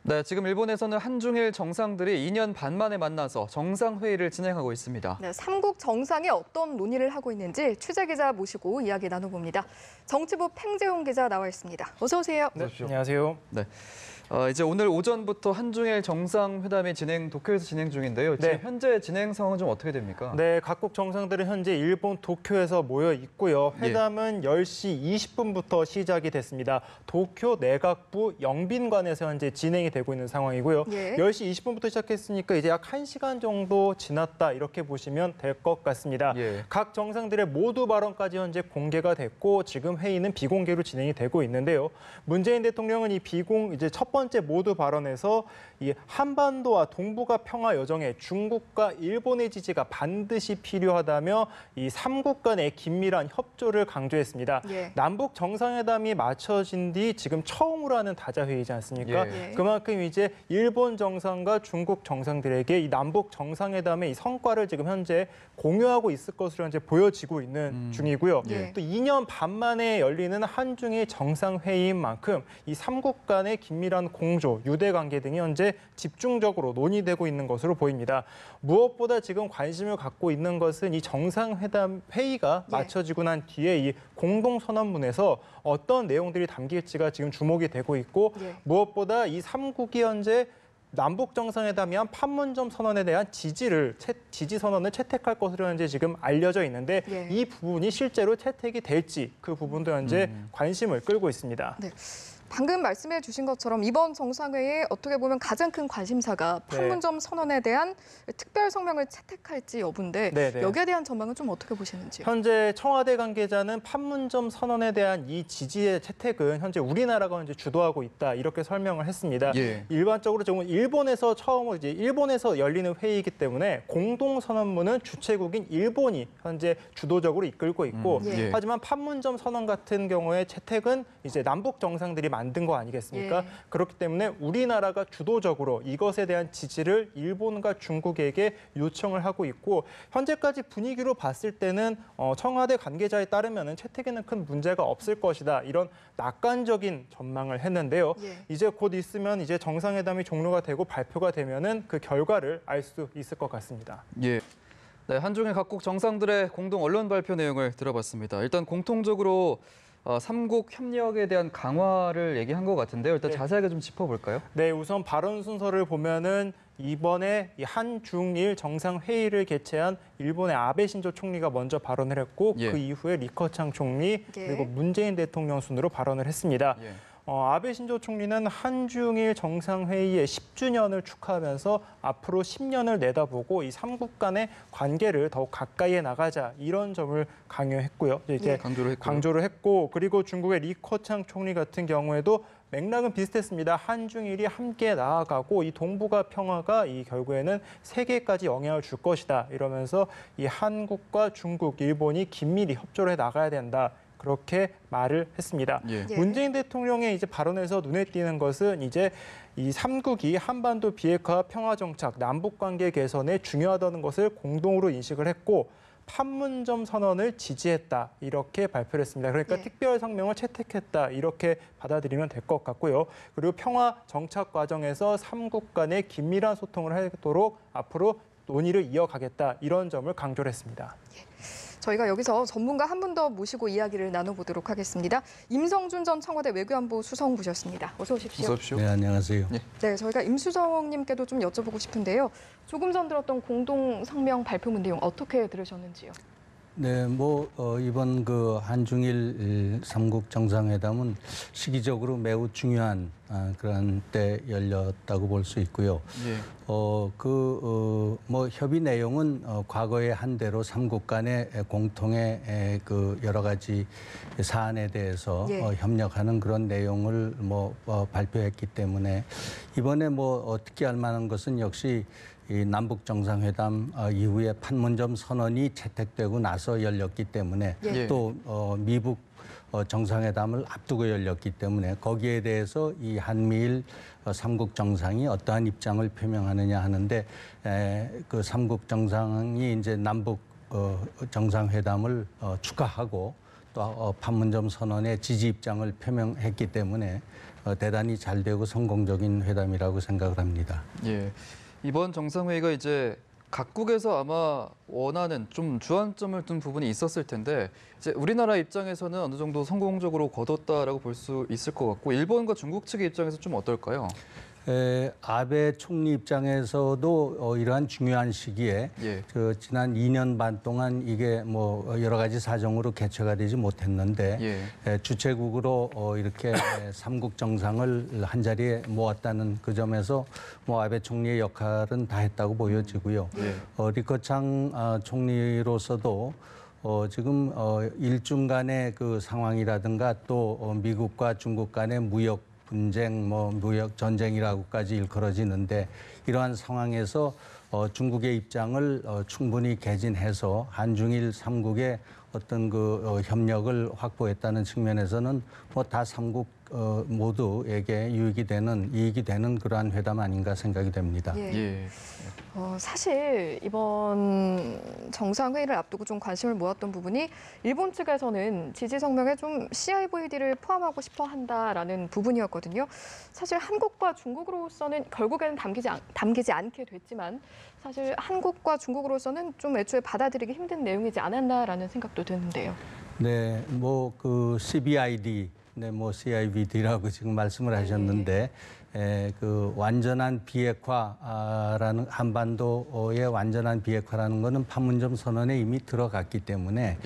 네, 지금 일본에서는 한중일 정상들이 2년 반 만에 만나서 정상회의를 진행하고 있습니다. 네, 삼국 정상이 어떤 논의를 하고 있는지 취재 기자 모시고 이야기 나눠봅니다. 정치부 팽재용 기자 나와 있습니다. 어서 오세요. 네, 안녕하세요. 네. 이제 오늘 오전부터 한중일 정상회담이 도쿄에서 진행 중인데요. 지금 네. 현재 진행 상황은 좀 어떻게 됩니까? 네, 각국 정상들은 현재 일본 도쿄에서 모여 있고요. 회담은 10시 20분부터 시작이 됐습니다. 도쿄 내각부 영빈관에서 현재 진행이 되고 있는 상황이고요. 예. 10시 20분부터 시작했으니까 이제 약 1시간 정도 지났다 이렇게 보시면 될 것 같습니다. 예. 각 정상들의 모두 발언까지 현재 공개가 됐고 지금 회의는 비공개로 진행이 되고 있는데요. 문재인 대통령은 이제 첫 번째 모두 발언에서 이 한반도와 동북아 평화 여정에 중국과 일본의 지지가 반드시 필요하다며 이 삼국 간의 긴밀한 협조를 강조했습니다. 예. 남북 정상회담이 마쳐진 뒤 지금 처음으로 하는 다자회의지 않습니까? 예. 그만큼 이제 일본 정상과 중국 정상들에게 이 남북 정상회담의 이 성과를 지금 현재 공유하고 있을 것으로 현재 보여지고 있는 중이고요. 예. 또 2년 반 만에 열리는 한중일 정상회의인 만큼 이 삼국 간의 긴밀한 공조, 유대 관계 등이 현재 집중적으로 논의되고 있는 것으로 보입니다. 무엇보다 지금 관심을 갖고 있는 것은 이 정상회담 회의가 마쳐지고 난 뒤에 이 공동선언문에서 어떤 내용들이 담길지가 지금 주목이 되고 있고 무엇보다 이 삼국이 현재 남북 정상회담이 한 판문점 선언에 대한 지지 선언을 채택할 것으로 현재 지금 알려져 있는데 이 부분이 실제로 채택이 될지 그 부분도 현재 관심을 끌고 있습니다. 네. 방금 말씀해 주신 것처럼 이번 정상회의에 어떻게 보면 가장 큰 관심사가 판문점 선언에 대한 특별 성명을 채택할지 여부인데 여기에 대한 전망은 좀 어떻게 보시는지요? 현재 청와대 관계자는 판문점 선언에 대한 이 지지의 채택은 현재 우리나라가 현재 주도하고 있다 이렇게 설명을 했습니다. 예. 일반적으로 지금 일본에서 일본에서 열리는 회의이기 때문에 공동 선언문은 주최국인 일본이 현재 주도적으로 이끌고 있고 하지만 판문점 선언 같은 경우에 채택은 이제 남북 정상들이 만든 거 아니겠습니까? 그렇기 때문에 우리나라가 주도적으로 이것에 대한 지지를 일본과 중국에게 요청을 하고 있고 현재까지 분위기로 봤을 때는 청와대 관계자에 따르면 채택에는 큰 문제가 없을 것이다. 이런 낙관적인 전망을 했는데요. 이제 곧 있으면 이제 정상회담이 종료가 되고 발표가 되면은 그 결과를 알 수 있을 것 같습니다. 예. 네, 한중일 각국 정상들의 공동 언론 발표 내용을 들어봤습니다. 일단 공통적으로 삼국 협력에 대한 강화를 얘기한 것 같은데요. 일단 자세하게 좀 짚어볼까요? 네, 우선 발언 순서를 보면은 이번에 이 한중일 정상회의를 개최한 일본의 아베 신조 총리가 먼저 발언을 했고 그 이후에 리커창 총리 그리고 문재인 대통령 순으로 발언을 했습니다. 아베 신조 총리는 한중일 정상회의의 10주년을 축하하면서 앞으로 10년을 내다보고 이 삼국 간의 관계를 더욱 가까이에 나가자 이런 점을 강요했고요. 이제 강조를 했고 그리고 중국의 리커창 총리 같은 경우에도 맥락은 비슷했습니다. 한중일이 함께 나아가고 이 동북아 평화가 이 결국에는 세계까지 영향을 줄 것이다. 이러면서 이 한국과 중국, 일본이 긴밀히 협조를 해 나가야 된다. 그렇게 말을 했습니다. 문재인 대통령의 이제 발언에서 눈에 띄는 것은 이제 이 삼국이 한반도 비핵화 평화 정착, 남북 관계 개선에 중요하다는 것을 공동으로 인식을 했고 판문점 선언을 지지했다 이렇게 발표를 했습니다. 그러니까 특별 성명을 채택했다 이렇게 받아들이면 될 것 같고요. 그리고 평화 정착 과정에서 삼국 간의 긴밀한 소통을 하도록 앞으로 논의를 이어가겠다 이런 점을 강조를 했습니다. 저희가 여기서 전문가 한 분 더 모시고 이야기를 나눠보도록 하겠습니다. 임성준 전 청와대 외교안보 수석 모셨습니다. 어서 오십시오. 어서 오십시오. 네, 안녕하세요. 네, 저희가 임 수석님께도 좀 여쭤보고 싶은데요. 조금 전 들었던 공동 성명 발표문 내용 어떻게 들으셨는지요? 네, 이번 그 한중일 삼국 정상회담은 시기적으로 매우 중요한 그런 때 열렸다고 볼 수 있고요. 협의 내용은 과거의 한대로 삼국 간의 공통의 그 여러 가지 사안에 대해서 협력하는 그런 내용을 발표했기 때문에 이번에 특히할 만한 것은 역시 이 남북 정상회담 이후에 판문점 선언이 채택되고 나서 열렸기 때문에 또 미북 정상회담을 앞두고 열렸기 때문에 거기에 대해서 이 한미일 삼국 정상이 어떠한 입장을 표명하느냐 하는데 그 삼국 정상이 이제 남북 정상회담을 축하하고 또 판문점 선언의 지지 입장을 표명했기 때문에 대단히 잘 되고 성공적인 회담이라고 생각을 합니다. 예. 이번 정상회의가 이제 각국에서 아마 원하는 좀 주안점을 둔 부분이 있었을 텐데 이제 우리나라 입장에서는 어느 정도 성공적으로 거뒀다라고 볼 수 있을 것 같고 일본과 중국 측의 입장에서 좀 어떨까요? 아베 총리 입장에서도 이러한 중요한 시기에 예. 지난 2년 반 동안 이게 뭐 여러 가지 사정으로 개최가 되지 못했는데 주최국으로 이렇게 삼국 정상을 한 자리에 모았다는 그 점에서 뭐 아베 총리의 역할은 다 했다고 보여지고요. 리커창 총리로서도 지금 일중 간의 그 상황이라든가 또 미국과 중국 간의 무역 분쟁, 무역 전쟁이라고까지 일컬어지는데 이러한 상황에서 중국의 입장을 충분히 개진해서 한중일 삼국의 어떤 그 협력을 확보했다는 측면에서는 뭐 다 삼국 모두에게 이익이 되는 그러한 회담 아닌가 생각이 됩니다. 사실 이번 정상회의를 앞두고 좀 관심을 모았던 부분이 일본 측에서는 지지 성명에 좀 CIVD를 포함하고 싶어 한다라는 부분이었거든요. 사실 한국과 중국으로서는 결국에는 담기지 않게 됐지만 사실 한국과 중국으로서는 좀 애초에 받아들이기 힘든 내용이지 않았나라는 생각도 드는데요. 네, 뭐 그 CBID, 뭐 CIVD라고 지금 말씀을 하셨는데 그 완전한 비핵화라는 한반도의 완전한 비핵화라는 것은 판문점 선언에 이미 들어갔기 때문에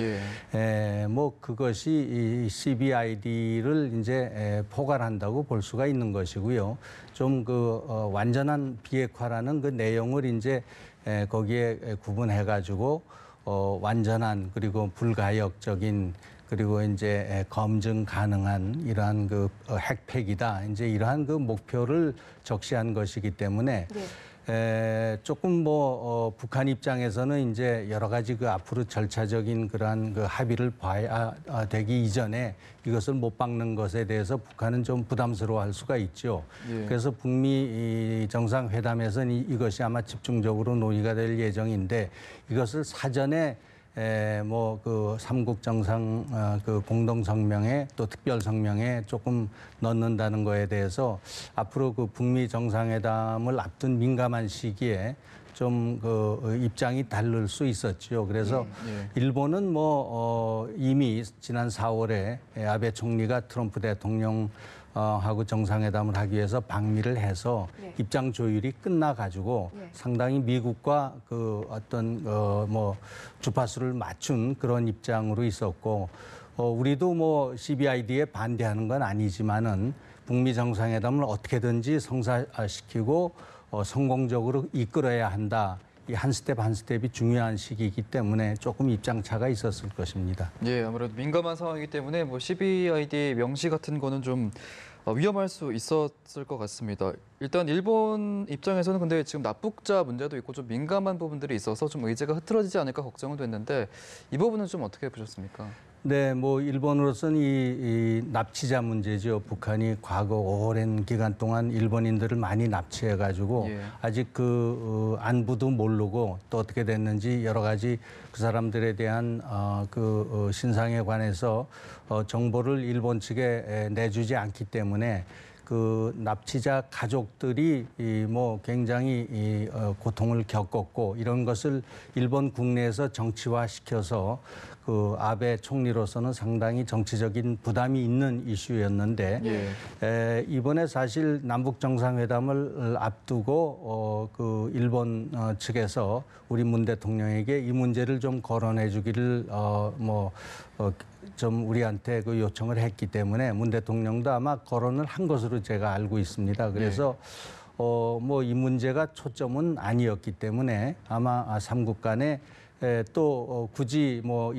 뭐 그것이 이 CBID를 이제 포괄한다고 볼 수가 있는 것이고요. 좀 그 완전한 비핵화라는 그 내용을 이제 거기에 구분해 가지고 완전한 그리고 불가역적인 그리고 이제 검증 가능한 이러한 그 핵폐기다. 이제 이러한 그 목표를 적시한 것이기 때문에 조금 뭐 북한 입장에서는 이제 여러 가지 그 앞으로 절차적인 그러한 그 합의를 봐야 되기 이전에 이것을 못 박는 것에 대해서 북한은 좀 부담스러워할 수가 있죠. 그래서 북미 정상회담에서는 이것이 아마 집중적으로 논의가 될 예정인데 이것을 사전에 뭐 그 삼국 정상 그 공동 성명에 또 특별 성명에 조금 넣는다는 거에 대해서 앞으로 그 북미 정상회담을 앞둔 민감한 시기에 좀 그 입장이 다를 수 있었죠. 그래서 일본은 뭐 이미 지난 4월에 아베 총리가 트럼프 대통령 하고 정상회담을 하기 위해서 방미를 해서 입장 조율이 끝나가지고 상당히 미국과 그 어떤 뭐 주파수를 맞춘 그런 입장으로 있었고 우리도 뭐 CBID에 반대하는 건 아니지만은 북미 정상회담을 어떻게든지 성사시키고 성공적으로 이끌어야 한다. 이 한 스텝 한 스텝이 중요한 시기이기 때문에 조금 입장 차가 있었을 것입니다. 예, 아무래도 민감한 상황이기 때문에 뭐 CBID 명시 같은 거는 좀 위험할 수 있었을 것 같습니다. 일단 일본 입장에서는 근데 지금 납북자 문제도 있고 좀 민감한 부분들이 있어서 좀 의제가 흐트러지지 않을까 걱정은 됐는데 이 부분은 좀 어떻게 보셨습니까? 네, 뭐 일본으로서는 이 납치자 문제죠. 북한이 과거 오랜 기간 동안 일본인들을 많이 납치해가지고 아직 그 안부도 모르고 또 어떻게 됐는지 여러 가지 그 사람들에 대한 그 신상에 관해서 정보를 일본 측에 내주지 않기 때문에 그 납치자 가족들이 뭐 굉장히 고통을 겪었고 이런 것을 일본 국내에서 정치화시켜서 그 아베 총리로서는 상당히 정치적인 부담이 있는 이슈였는데 이번에 사실 남북 정상회담을 앞두고 그 일본 측에서 우리 문 대통령에게 이 문제를 좀 거론해 주기를 좀 우리한테 그 요청을 했기 때문에 문 대통령도 아마 거론을 한 것으로 제가 알고 있습니다. 그래서 뭐 이 문제가 초점은 아니었기 때문에 아마 삼국 간에 또 굳이 뭐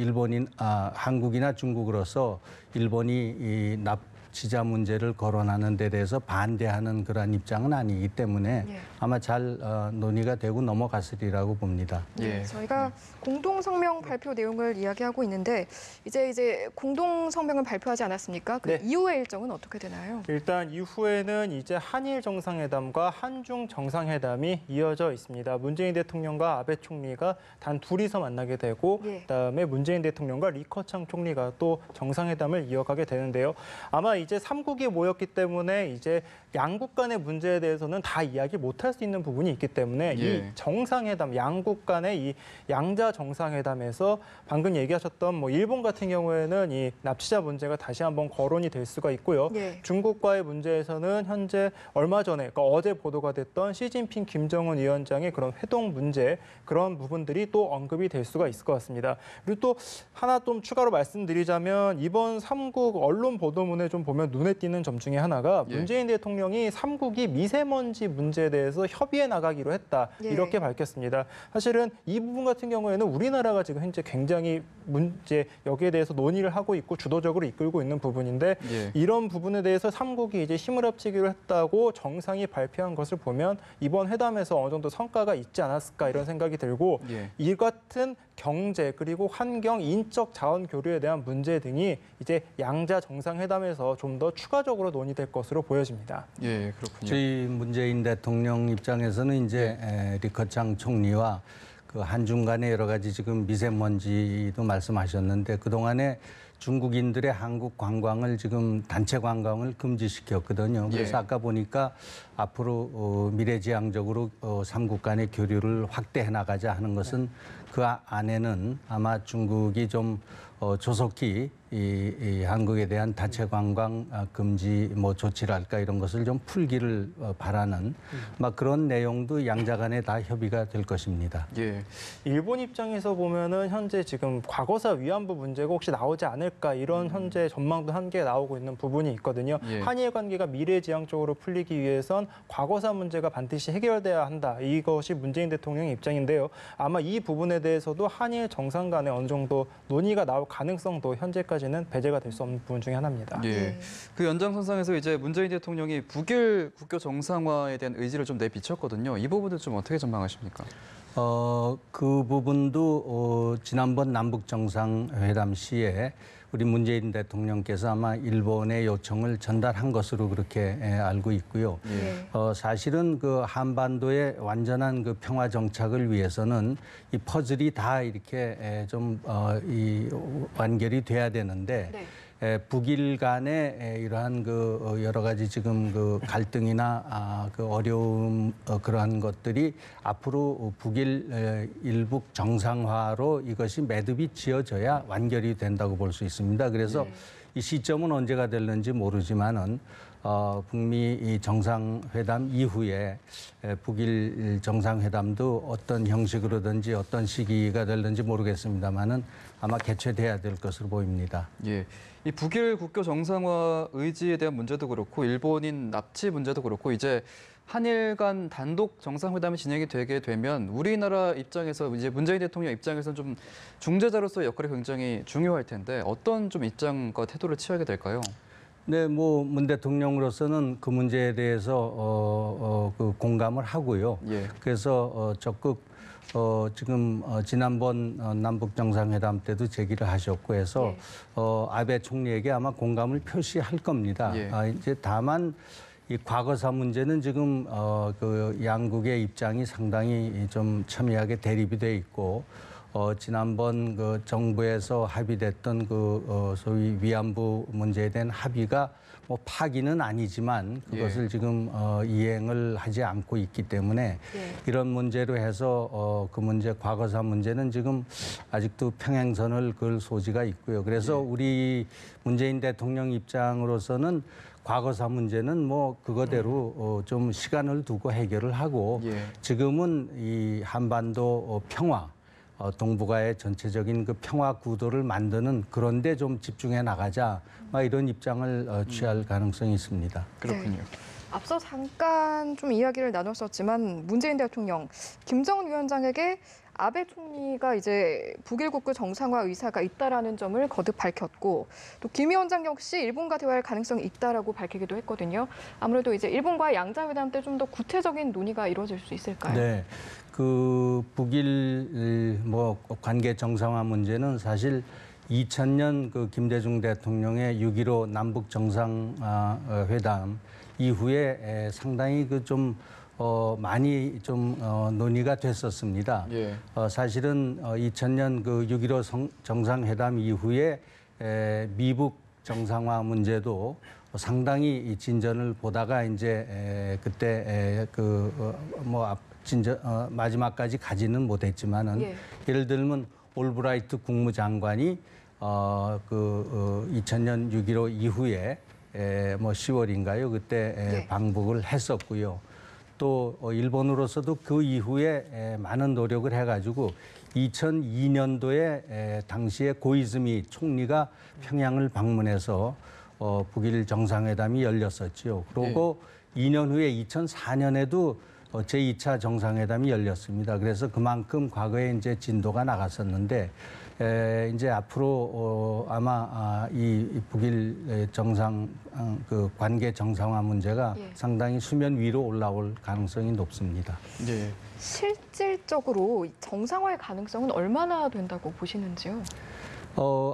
한국이나 중국으로서 일본이 이 납치자 문제를 거론하는 데 대해서 반대하는 그러한 입장은 아니기 때문에 아마 잘 논의가 되고 넘어갔으리라고 봅니다. 저희가 공동성명 발표 내용을 이야기하고 있는데 이제 공동성명을 발표하지 않았습니까? 그 이후의 일정은 어떻게 되나요? 일단 이후에는 이제 한일 정상회담과 한중 정상회담이 이어져 있습니다. 문재인 대통령과 아베 총리가 단 둘이서 만나게 되고 그다음에 문재인 대통령과 리커창 총리가 또 정상회담을 이어가게 되는데요. 아마 이제 3국이 모였기 때문에 이제 양국 간의 문제에 대해서는 다 이야기 못할 수 있는 부분이 있기 때문에 예. 이 정상회담, 양국 간의 이 양자 정상회담에서 방금 얘기하셨던 뭐 일본 같은 경우에는 이 납치자 문제가 다시 한번 거론이 될 수가 있고요. 예. 중국과의 문제에서는 현재 얼마 전에, 그러니까 어제 보도가 됐던 시진핑, 김정은 위원장의 그런 회동 문제, 그런 부분들이 또 언급이 될 수가 있을 것 같습니다. 그리고 또 하나 좀 추가로 말씀드리자면 이번 3국 언론 보도문에 좀 보면 눈에 띄는 점 중에 하나가 예. 문재인 대통령이 3국이 미세먼지 문제에 대해서 협의해 나가기로 했다. 예. 이렇게 밝혔습니다. 사실은 이 부분 같은 경우에는 우리나라가 지금 현재 굉장히 문제 여기에 대해서 논의를 하고 있고 주도적으로 이끌고 있는 부분인데 예. 이런 부분에 대해서 3국이 이제 힘을 합치기로 했다고 정상이 발표한 것을 보면 이번 회담에서 어느 정도 성과가 있지 않았을까 이런 생각이 들고 예. 이 같은 경제 그리고 환경, 인적 자원 교류에 대한 문제 등이 이제 양자 정상회담에서 좀 더 추가적으로 논의될 것으로 보여집니다. 예, 그렇군요. 저희 문재인 대통령 입장에서는 이제 리커창 총리와 그 한중 간의 여러 가지 지금 미세먼지도 말씀하셨는데 그동안에 중국인들의 한국 관광을 지금 단체 관광을 금지시켰거든요. 그래서 예. 아까 보니까 앞으로 미래지향적으로 3국 간의 교류를 확대해 나가자 하는 것은 그 안에는 아마 중국이 좀 조속히 이 한국에 대한 단체 관광 금지 뭐 조치랄까 이런 것을 좀 풀기를 바라는 막 그런 내용도 양자 간에 다 협의가 될 것입니다. 예. 일본 입장에서 보면은 현재 지금 과거사 위안부 문제가 혹시 나오지 않을까 이런 현재 전망도 한개 나오고 있는 부분이 있거든요. 예. 한일 관계가 미래지향적으로 풀리기 위해선 과거사 문제가 반드시 해결돼야 한다. 이것이 문재인 대통령의 입장인데요. 아마 이 부분에 대해서도 한일 정상 간에 어느 정도 논의가 나올 가능성도 현재까지는 배제가 될 수 없는 부분 중에 하나입니다. 예. 예. 그 연장선상에서 이제 문재인 대통령이 북일 국교 정상화에 대한 의지를 좀 내비쳤거든요. 이 부분은 좀 어떻게 전망하십니까? 그 부분도 지난번 남북 정상회담 시에 우리 문재인 대통령께서 아마 일본의 요청을 전달한 것으로 그렇게 알고 있고요. 예. 사실은 그 한반도의 완전한 그 평화 정착을 위해서는 이 퍼즐이 다 이렇게 좀 이 완결이 돼야 되는데 북일 간의 이러한 그 여러 가지 지금 그 갈등이나 그 어려움 그러한 것들이 앞으로 북일 일북 정상화로 이것이 매듭이 지어져야 완결이 된다고 볼 수 있습니다. 그래서 이 시점은 언제가 될는지 모르지만은 북미 이 정상회담 이후에 북일 정상회담도 어떤 형식으로든지 어떤 시기가 될는지 모르겠습니다만은 아마 개최돼야 될 것으로 보입니다. 예. 이 북일 국교 정상화 의지에 대한 문제도 그렇고 일본인 납치 문제도 그렇고 이제 한일 간 단독 정상회담이 진행이 되게 되면 우리나라 입장에서 이제 문재인 대통령 입장에서는 좀 중재자로서의 역할이 굉장히 중요할 텐데 어떤 좀 입장과 태도를 취하게 될까요? 네, 뭐 문 대통령으로서는 그 문제에 대해서 그 공감을 하고요. 예. 그래서 적극 지금 지난번 남북 정상회담 때도 제기를 하셨고 해서 아베 총리에게 아마 공감을 표시할 겁니다. 예. 이제 다만 이 과거사 문제는 지금 그 양국의 입장이 상당히 좀 첨예하게 대립이 돼 있고 지난번 그 정부에서 합의됐던 그 소위 위안부 문제에 대한 합의가 뭐 파기는 아니지만 그것을 지금 이행을 하지 않고 있기 때문에 이런 문제로 해서 그 문제 과거사 문제는 지금 아직도 평행선을 그을 소지가 있고요. 그래서 우리 문재인 대통령 입장으로서는 과거사 문제는 뭐 그거대로 좀 시간을 두고 해결을 하고 지금은 이 한반도 평화 동북아의 전체적인 그 평화 구도를 만드는 그런 데 좀 집중해 나가자 막 이런 입장을 취할 가능성이 있습니다. 그렇군요. 네. 앞서 잠깐 좀 이야기를 나눴었지만 문재인 대통령, 김정은 위원장에게 아베 총리가 이제 북일 국교 정상화 의사가 있다라는 점을 거듭 밝혔고 또 김 위원장 역시 일본과 대화할 가능성이 있다라고 밝히기도 했거든요. 아무래도 이제 일본과의 양자회담 때 좀 더 구체적인 논의가 이루어질 수 있을까요? 네, 그 북일 뭐 관계 정상화 문제는 사실 2000년 그 김대중 대통령의 6.15 남북 정상회담 이후에 상당히 그 좀 많이 좀 논의가 됐었습니다. 사실은 2000년 그 6.15 정상회담 이후에 미북 정상화 문제도 상당히 이 진전을 보다가 이제 그때 마지막까지 가지는 못했지만은 예를 들면 올브라이트 국무장관이 2000년 6.15 이후에 10월인가요? 그때 방북을 했었고요. 또 일본으로서도 그 이후에 많은 노력을 해가지고 2002년도에 당시에 고이즈미 총리가 평양을 방문해서 북일 정상회담이 열렸었지요. 그리고 2년 후에 2004년에도 제2차 정상회담이 열렸습니다. 그래서 그만큼 과거에 이제 진도가 나갔었는데 이제 앞으로 아마 이 북일 정상 그 관계 정상화 문제가 상당히 수면 위로 올라올 가능성이 높습니다. 예. 실질적으로 정상화의 가능성은 얼마나 된다고 보시는지요?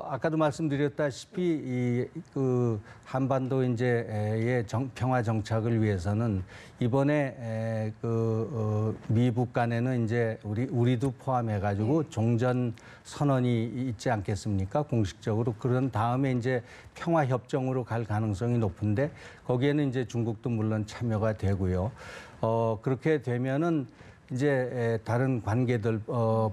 아까도 말씀드렸다시피 그 한반도 이제의 평화 정착을 위해서는 이번에 미북 간에는 이제 우리도 포함해가지고 종전 선언이 있지 않겠습니까? 공식적으로 그런 다음에 이제 평화 협정으로 갈 가능성이 높은데 거기에는 이제 중국도 물론 참여가 되고요. 그렇게 되면은 이제 다른 관계들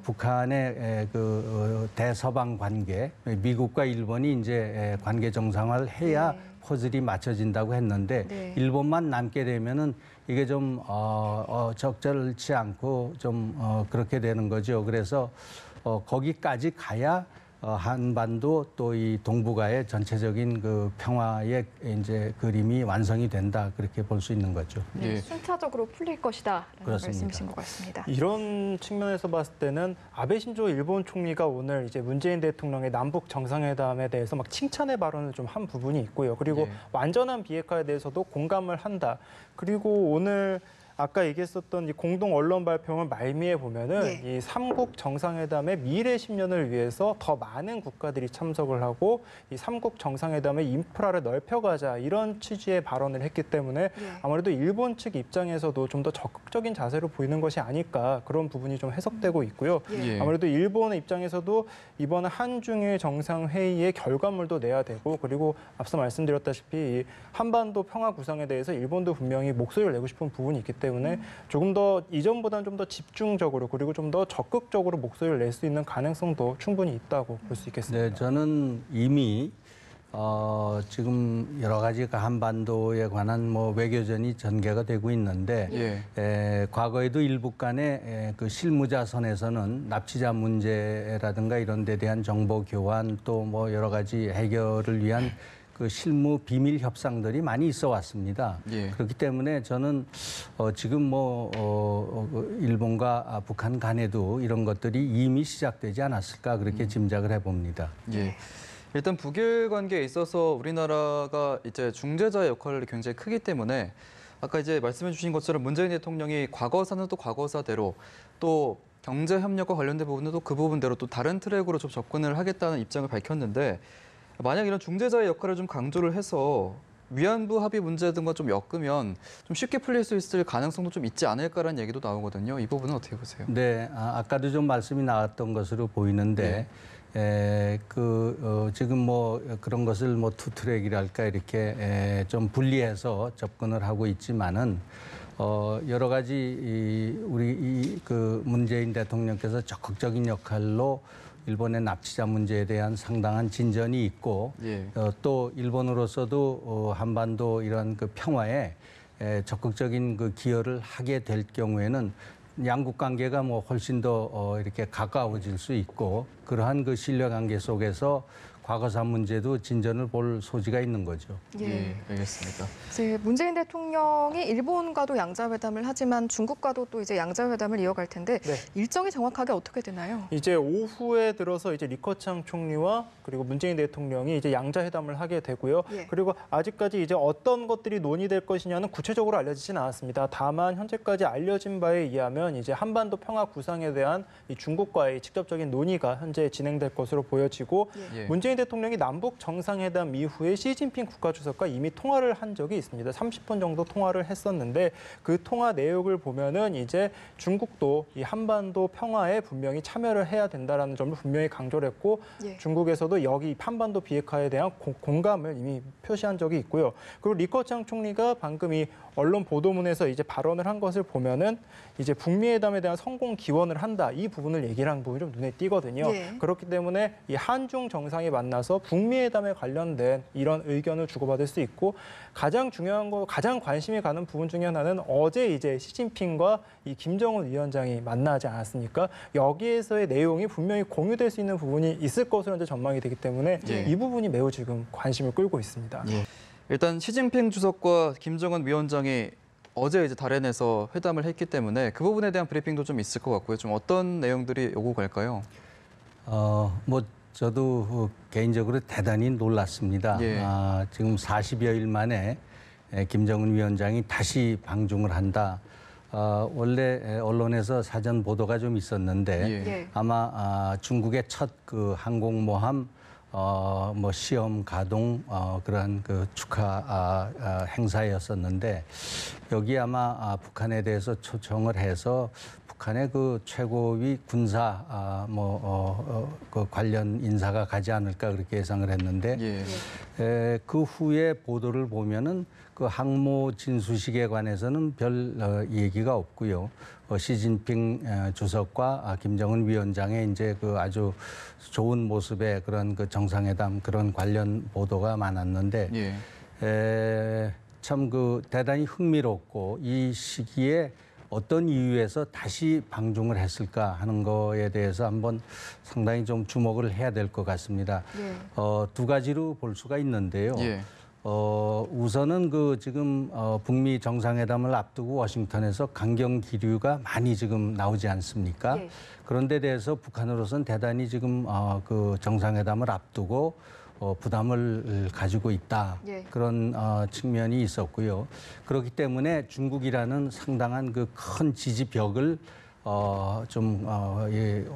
북한의 그 대서방 관계 미국과 일본이 이제 관계 정상화를 해야 퍼즐이 맞춰진다고 했는데 일본만 남게 되면은 이게 좀 적절치 않고 좀 그렇게 되는 거죠. 그래서 거기까지 가야 한반도 또 이 동북아의 전체적인 그 평화의 이제 그림이 완성이 된다 그렇게 볼 수 있는 거죠. 네, 순차적으로 풀릴 것이다라는 그렇습니다. 말씀이신 것 같습니다. 이런 측면에서 봤을 때는 아베 신조 일본 총리가 오늘 이제 문재인 대통령의 남북 정상회담에 대해서 막 칭찬의 발언을 좀 한 부분이 있고요. 그리고 완전한 비핵화에 대해서도 공감을 한다. 그리고 오늘 아까 얘기했었던 이 공동 언론 발표를 말미에 보면은 이 삼국 정상회담의 미래 10년을 위해서 더 많은 국가들이 참석을 하고 이 삼국 정상회담의 인프라를 넓혀가자 이런 취지의 발언을 했기 때문에 아무래도 일본 측 입장에서도 좀 더 적극적인 자세로 보이는 것이 아닐까 그런 부분이 좀 해석되고 있고요. 아무래도 일본의 입장에서도 이번 한중일 정상회의의 결과물도 내야 되고 그리고 앞서 말씀드렸다시피 이 한반도 평화 구상에 대해서 일본도 분명히 목소리를 내고 싶은 부분이 있기 때문에 조금 더 이전보다는 좀 더 집중적으로 그리고 좀 더 적극적으로 목소리를 낼 수 있는 가능성도 충분히 있다고 볼 수 있겠습니다. 네, 저는 이미 지금 여러 가지 한반도에 관한 외교전이 전개가 되고 있는데 과거에도 일북 간의 그 실무자 선에서는 납치자 문제라든가 이런 데 대한 정보 교환 또 여러 가지 해결을 위한 그 실무 비밀 협상들이 많이 있어 왔습니다. 그렇기 때문에 저는 지금 일본과 북한 간에도 이런 것들이 이미 시작되지 않았을까 그렇게 짐작을 해봅니다. 일단 북일 관계에 있어서 우리나라가 이제 중재자 역할이 굉장히 크기 때문에 아까 이제 말씀해 주신 것처럼 문재인 대통령이 과거사는 또 과거사대로 또 경제 협력과 관련된 부분은 또 그 부분대로 또 다른 트랙으로 좀 접근을 하겠다는 입장을 밝혔는데 만약 이런 중재자의 역할을 좀 강조를 해서 위안부 합의 문제 등과 좀 엮으면 좀 쉽게 풀릴 수 있을 가능성도 좀 있지 않을까라는 얘기도 나오거든요. 이 부분은 어떻게 보세요? 네, 아까도 좀 말씀이 나왔던 것으로 보이는데 지금 그런 것을 투트랙이랄까 이렇게 좀 분리해서 접근을 하고 있지만은 여러 가지 우리 그 문재인 대통령께서 적극적인 역할로 일본의 납치자 문제에 대한 상당한 진전이 있고 또 일본으로서도 한반도 이런 그 평화에 적극적인 그 기여를 하게 될 경우에는 양국 관계가 훨씬 더 이렇게 가까워질 수 있고 그러한 그 신뢰 관계 속에서 과거사 문제도 진전을 볼 소지가 있는 거죠. 알겠습니다. 이제 문재인 대통령이 일본과도 양자회담을 하지만 중국과도 또 이제 양자회담을 이어갈 텐데 일정이 정확하게 어떻게 되나요? 이제 오후에 들어서 이제 리커창 총리와 그리고 문재인 대통령이 이제 양자회담을 하게 되고요. 그리고 아직까지 이제 어떤 것들이 논의될 것이냐는 구체적으로 알려지진 않았습니다. 다만 현재까지 알려진 바에 의하면 이제 한반도 평화 구상에 대한 이 중국과의 직접적인 논의가 현재 진행될 것으로 보여지고 문재인 문재인 대통령이 남북 정상회담 이후에 시진핑 국가주석과 이미 통화를 한 적이 있습니다. 30분 정도 통화를 했었는데 그 통화 내용을 보면은 이제 중국도 이 한반도 평화에 분명히 참여를 해야 된다라는 점을 분명히 강조를 했고 예. 중국에서도 여기 한반도 비핵화에 대한 공감을 이미 표시한 적이 있고요. 그리고 리커창 총리가 방금 이 언론 보도문에서 이제 발언을 한 것을 보면은 이제 북미회담에 대한 성공 기원을 한다. 이 부분을 얘기를 한 부분이 좀 눈에 띄거든요. 예. 그렇기 때문에 이 한중 정상이 만나서 북미회담에 관련된 이런 의견을 주고받을 수 있고 가장 중요한 거, 가장 관심이 가는 부분 중에 하나는 어제 이제 시진핑과 이 김정은 위원장이 만나지 않았습니까? 여기에서의 내용이 분명히 공유될 수 있는 부분이 있을 것으로 이제 전망이 되기 때문에 예. 이 부분이 매우 지금 관심을 끌고 있습니다. 예. 일단 시진핑 주석과 김정은 위원장이 어제 이제 달엔에서 회담을 했기 때문에 그 부분에 대한 브리핑도 좀 있을 것 같고요. 좀 어떤 내용들이 오고 갈까요? 뭐 저도 개인적으로 대단히 놀랐습니다. 예. 지금 40여일 만에 김정은 위원장이 다시 방중을 한다. 원래 언론에서 사전 보도가 좀 있었는데 예. 예. 아마 중국의 첫 그 항공모함 뭐 시험 가동 그러한 그 축하 행사였었는데 여기 아마 북한에 대해서 초청을 해서 북한의 그 최고위 군사 그 관련 인사가 가지 않을까 그렇게 예상을 했는데 예. 그 후에 보도를 보면은 그 항모 진수식에 관해서는 별 얘기가 없고요. 시진핑 주석과 김정은 위원장의 이제 그 아주 좋은 모습의 그런 그 정상회담 그런 관련 보도가 많았는데 예. 참 그 대단히 흥미롭고 이 시기에 어떤 이유에서 다시 방중을 했을까 하는 거에 대해서 한번 상당히 좀 주목을 해야 될 것 같습니다. 예. 두 가지로 볼 수가 있는데요. 예. 우선은 그 지금 북미 정상회담을 앞두고 워싱턴에서 강경 기류가 많이 지금 나오지 않습니까? 예. 그런 데 대해서 북한으로서는 대단히 지금 그 정상회담을 앞두고 부담을 가지고 있다. 예. 그런 측면이 있었고요. 그렇기 때문에 중국이라는 상당한 그 큰 지지벽을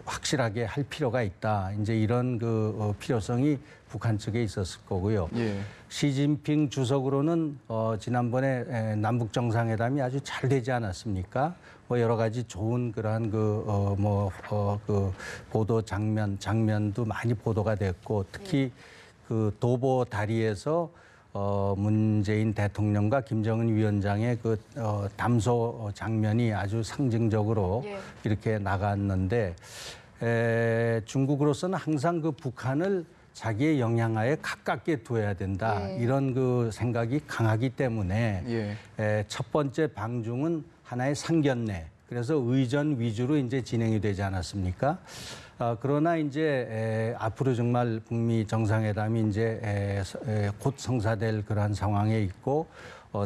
확실하게 할 필요가 있다. 이제 이런 그 필요성이 북한 측에 있었을 거고요. 예. 시진핑 주석으로는 지난번에 남북 정상회담이 아주 잘 되지 않았습니까? 뭐 여러 가지 좋은 그러한 그 보도 장면도 많이 보도가 됐고 특히 그 도보 다리에서 문재인 대통령과 김정은 위원장의 그 담소 장면이 아주 상징적으로 예. 이렇게 나갔는데 중국으로서는 항상 그 북한을 자기의 영향하에 가깝게 둬야 된다. 예. 이런 그 생각이 강하기 때문에 첫 번째 방중은 하나의 상견례. 그래서 의전 위주로 이제 진행이 되지 않았습니까? 그러나 이제 앞으로 정말 북미 정상회담이 이제 곧 성사될 그러한 상황에 있고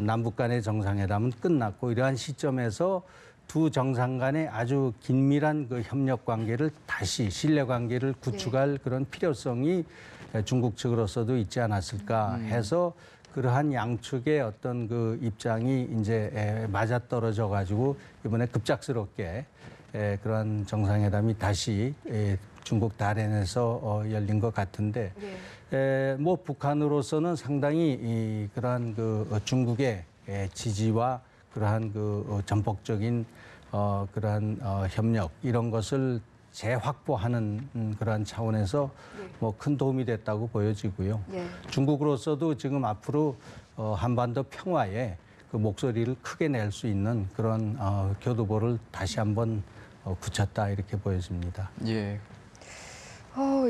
남북 간의 정상회담은 끝났고 이러한 시점에서 두 정상 간의 아주 긴밀한 그 협력 관계를 다시 신뢰 관계를 구축할 그런 필요성이 중국 측으로서도 있지 않았을까 해서 그러한 양측의 어떤 그 입장이 이제 맞아떨어져 가지고 이번에 급작스럽게 그러한 정상회담이 다시 중국 달엔에서 열린 것 같은데 뭐 북한으로서는 상당히 그러한 그 중국의 지지와 그러한 그 전폭적인 그러한 협력 이런 것을 재확보하는 그러한 차원에서 뭐 큰 도움이 됐다고 보여지고요. 중국으로서도 지금 앞으로 한반도 평화에 그 목소리를 크게 낼 수 있는 그런 교두보를 다시 한번 굳혔다 이렇게 보여집니다. 예.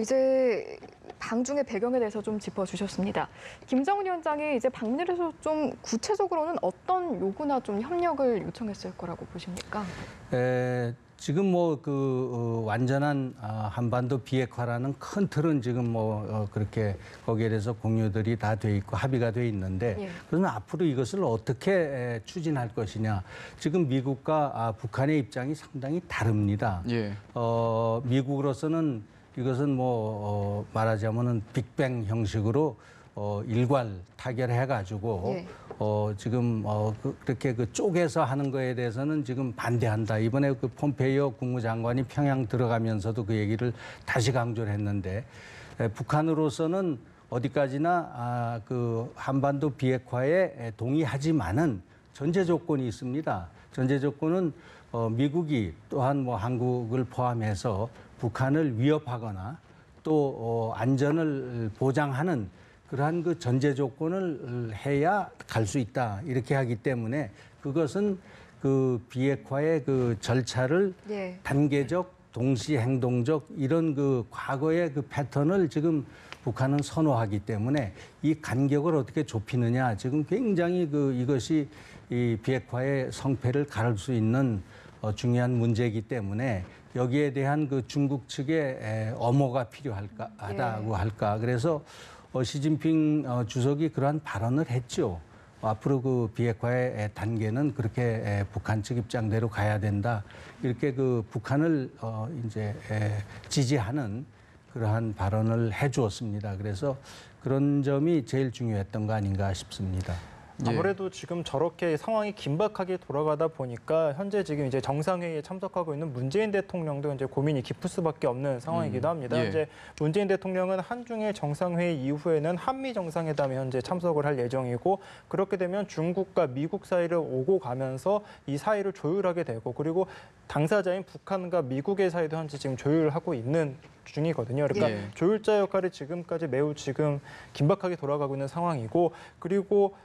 이제 방중의 배경에 대해서 좀 짚어주셨습니다. 김정은 위원장이 이제 방문을 해서 좀 구체적으로는 어떤 요구나 좀 협력을 요청했을 거라고 보십니까? 지금 뭐 그 완전한 한반도 비핵화라는 큰 틀은 지금 뭐 그렇게 거기에 대해서 공유들이 다 돼 있고 합의가 돼 있는데 그러면 앞으로 이것을 어떻게 추진할 것이냐. 지금 미국과 북한의 입장이 상당히 다릅니다. 미국으로서는 이것은 뭐 말하자면은 빅뱅 형식으로 일괄 타결해가지고 지금 그렇게 그 쪼개서 하는 거에 대해서는 지금 반대한다. 이번에 그 폼페이오 국무장관이 평양 들어가면서도 그 얘기를 다시 강조를 했는데 북한으로서는 어디까지나 그 한반도 비핵화에 동의하지만은 전제 조건이 있습니다. 전제 조건은 미국이 또한 뭐 한국을 포함해서 북한을 위협하거나 또 안전을 보장하는 그러한 그 전제 조건을 해야 갈 수 있다 이렇게 하기 때문에 그것은 그 비핵화의 그 절차를 예. 단계적, 동시 행동적 이런 그 과거의 그 패턴을 지금 북한은 선호하기 때문에 이 간격을 어떻게 좁히느냐 지금 굉장히 그 이것이 이 비핵화의 성패를 가를 수 있는 중요한 문제이기 때문에 여기에 대한 그 중국 측의 엄호가 필요하다고 할까. 그래서 시진핑 주석이 그러한 발언을 했죠. 앞으로 그 비핵화의 단계는 그렇게 북한 측 입장대로 가야 된다. 이렇게 그 북한을 이제 지지하는 그러한 발언을 해주었습니다. 그래서 그런 점이 제일 중요했던 거 아닌가 싶습니다. 아무래도 지금 저렇게 상황이 긴박하게 돌아가다 보니까 현재 지금 이제 정상회의에 참석하고 있는 문재인 대통령도 이제 고민이 깊을 수밖에 없는 상황이기도 합니다. 예. 이제 문재인 대통령은 한중일 정상회의 이후에는 한미 정상회담에 현재 참석을 할 예정이고 그렇게 되면 중국과 미국 사이를 오고 가면서 이 사이를 조율하게 되고 그리고 당사자인 북한과 미국의 사이도 현재 지금 조율하고 있는 중이거든요. 그러니까 예. 조율자 역할이 지금까지 매우 지금 긴박하게 돌아가고 있는 상황이고 그리고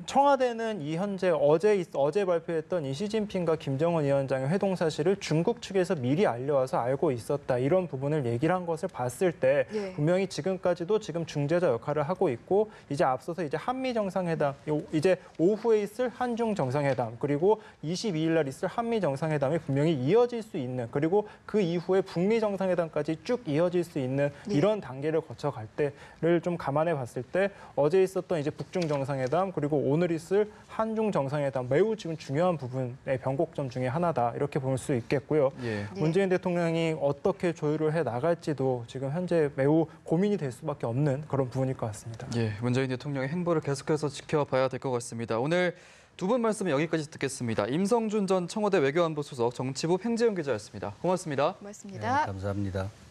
청와대는 이 현재 어제 발표했던 이 시진핑과 김정은 위원장의 회동 사실을 중국 측에서 미리 알려와서 알고 있었다. 이런 부분을 얘기를 한 것을 봤을 때 예. 분명히 지금까지도 지금 중재자 역할을 하고 있고 이제 앞서서 이제 한미 정상회담, 이제 오후에 있을 한중 정상회담 그리고 22일 날 있을 한미 정상회담이 분명히 이어질 수 있는 그리고 그 이후에 북미 정상회담까지 쭉 이어질 수 있는 이런 단계를 거쳐갈 때를 좀 감안해 봤을 때 어제 있었던 이제 북중 정상회담 그리고 오늘 있을 한중 정상회담 매우 지금 중요한 부분의 변곡점 중에 하나다 이렇게 볼 수 있겠고요. 예. 문재인 대통령이 어떻게 조율을 해 나갈지도 지금 현재 매우 고민이 될 수밖에 없는 그런 부분일 것 같습니다. 예, 문재인 대통령의 행보를 계속해서 지켜봐야 될 것 같습니다. 오늘 두 분 말씀은 여기까지 듣겠습니다. 임성준 전 청와대 외교안보수석, 정치부 팽재용 기자였습니다. 고맙습니다. 고맙습니다. 네, 감사합니다.